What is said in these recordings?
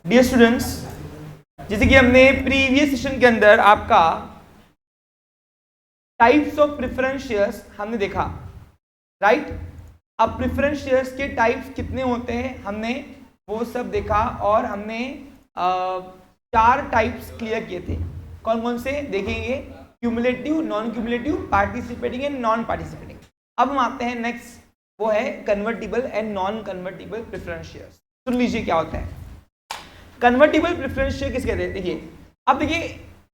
Dear students, जैसे कि हमने प्रीवियस सेशन के अंदर आपका टाइप्स ऑफ प्रेफरेंस शेयर्स हमने देखा, राइट। अब प्रेफरेंस शेयर्स के टाइप्स कितने होते हैं हमने वो सब देखा, और हमने 4 टाइप्स क्लियर किए थे। कौन कौन से देखेंगे? Cumulative, non cumulative, participating and non participating. अब हम आते हैं नेक्स्ट, वो है convertible and non convertible preference shares. सुन लीजिए क्या होता है कन्वर्टिबल प्रेफरेंस शेयर। किस कहते हैं? देखिए, अब देखिए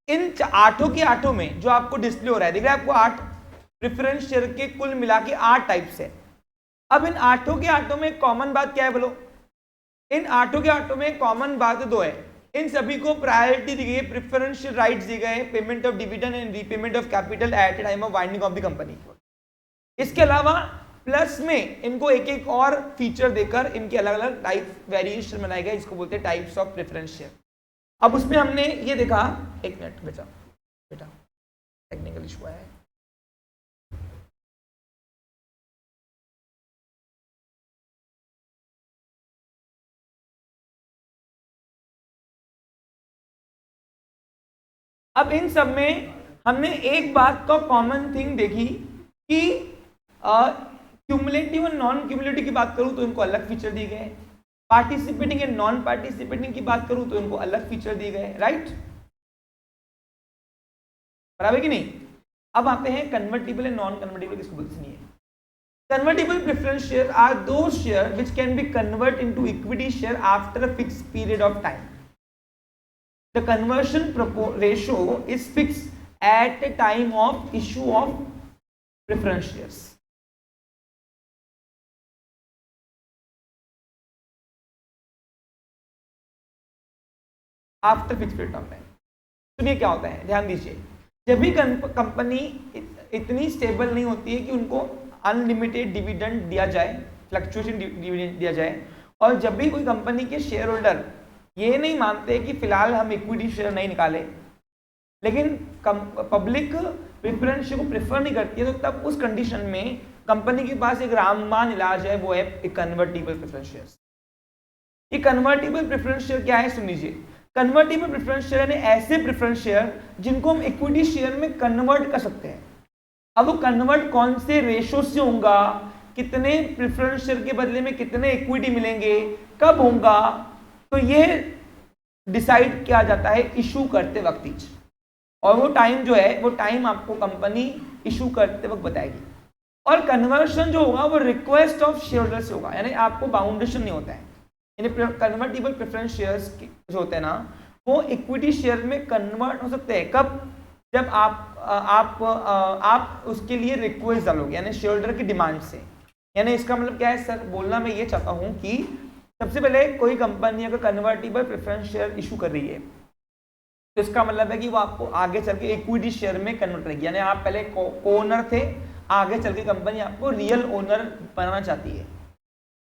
इन 8 के 8 में जो आपको डिस्प्ले हो रहा है, देख रहे हैं आपको 8 प्रेफरेंस शेयर के कुल मिला के 8 टाइप्स है। अब इन 8 के 8 में कॉमन बात क्या है बोलो? इन 8 के 8 में कॉमन बात 2 है। इन सभी को प्रायोरिटी दी गई है, प्रेफरेंस राइट्स दिए गए, payment of dividend and repayment of capital at time of winding of the company. इसके अलावा प्लस में इनको एक एक और फीचर देकर इनके अलग अलग टाइप वेरिएशन बनाए गए, इसको बोलते हैं टाइप्स ऑफ प्रेफरेंस शेयर। अब उसमें हमने ये देखा, एक मिनट बेटा टेक्निकल इशू आया है। अब इन सब में हमने एक बात का कॉमन थिंग देखी कि क्यूमुलेटिव और नॉन क्यूमुलेटिव की बात करूं तो इनको अलग फीचर दिए गए, पार्टिसिपेटिंग एंड नॉन पार्टिसिपेटिंग की बात करूं तो इनको अलग फीचर दिए गए, राइट। बराबर कि नहीं? अब आते हैं कन्वर्टिबल एंड नॉन कन्वर्टिबल, किसको बोलते हैं? कन्वर्टिबल प्रेफरेंस शेयर आर दो share which can be convert into equity share after a fixed period of time. The conversion ratio is fixed at a time of issue of preference shares. After fix period of time. सुनिए क्या होता है, ध्यान दीजिए। जब भी company इतनी stable नहीं होती है कि उनको अनलिमिटेड डिविडेंड दिया जाए, फ्लक्चुएशन डिविडेंड दिया जाए, और जब भी कोई कंपनी के शेयर होल्डर ये नहीं मानते कि फिलहाल हम इक्विटी शेयर नहीं निकाले, लेकिन पब्लिक प्रेफरेंस को प्रेफर नहीं करती है, तो तब उस कंडीशन में कंपनी के पास एक रामबाण इलाज है, वो है कन्वर्टिबल प्रेफरेंस शेयर्स। ये कन्वर्टिबल प्रेफरेंस शेयर क्या है? सुन लीजिए। कन्वर्टिबल प्रेफरेंस शेयर यानी ऐसे प्रेफरेंस शेयर जिनको हम इक्विटी शेयर में कन्वर्ट कर सकते हैं। अब वो कन्वर्ट कौन से रेशो से होगा, कितने प्रेफरेंस शेयर के बदले में कितने इक्विटी मिलेंगे, कब होगा, तो ये डिसाइड किया जाता है इशू करते वक्त ही। और वो टाइम जो है, वो टाइम आपको कंपनी इशू करते वक्त बताएगी। और कन्वर्शन जो होगा वो रिक्वेस्ट ऑफ शेयर होल्डर से होगा, यानी आपको बाउंडेशन नहीं होता है। यानी कन्वर्टिबल प्रेफरेंस शेयर्स जो होते हैं ना, वो इक्विटी शेयर में कन्वर्ट हो सकते हैं। कब? जब आप उसके लिए रिक्वेस्ट डालोगे, यानी शेयर होल्डर की डिमांड से। यानी इसका मतलब क्या है सर? बोलना मैं ये चाहता हूँ कि सबसे पहले कोई कंपनी अगर कन्वर्टिबल प्रेफरेंस शेयर इशू कर रही है, तो इसका मतलब है कि वो आपको आगे चल के इक्विटी शेयर में कन्वर्ट करेगी। यानी आप पहले ओनर थे, आगे चल के कंपनी आपको रियल ओनर बनाना चाहती है।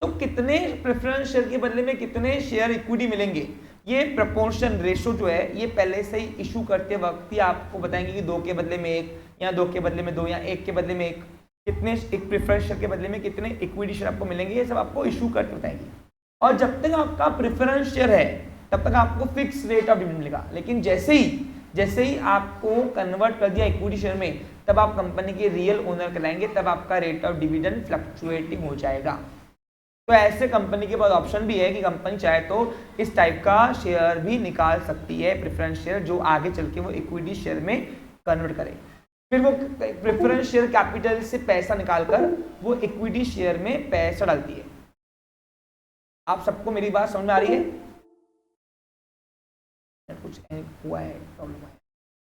तो कितने प्रेफरेंस शेयर के बदले में कितने शेयर इक्विटी मिलेंगे, ये प्रपोर्शन रेशो जो है, ये पहले से ही इशू करते वक्त ही आपको बताएंगे कि 2 के बदले में 1, या 2 के बदले में 2, या 1 के बदले में 1, कितने एक प्रेफरेंस शेयर के बदले में कितने इक्विटी शेयर आपको मिलेंगे, ये सब आपको इशू करके बताएगी। और जब तक आपका प्रेफरेंस शेयर है तब तक आपको फिक्स रेट ऑफ डिविडेंड मिलेगा। लेकिन जैसे ही आपको कन्वर्ट कर दिया इक्विटी शेयर में, तब आप कंपनी के रियल ओनर कहलाएंगे, तब आपका रेट ऑफ डिविडेंड फ्लक्चुएटिंग हो जाएगा। तो ऐसे कंपनी के पास ऑप्शन भी है कि कंपनी चाहे तो इस टाइप का शेयर भी निकाल सकती है, प्रेफरेंस शेयर, जो आगे चल के वो इक्विटी शेयर में कन्वर्ट करे। फिर वो प्रेफरेंस शेयर कैपिटल से पैसा निकालकर वो इक्विटी शेयर में पैसा डालती है। आप सबको मेरी बात समझ में आ रही है? कुछ हुआ है, प्रॉब्लम है?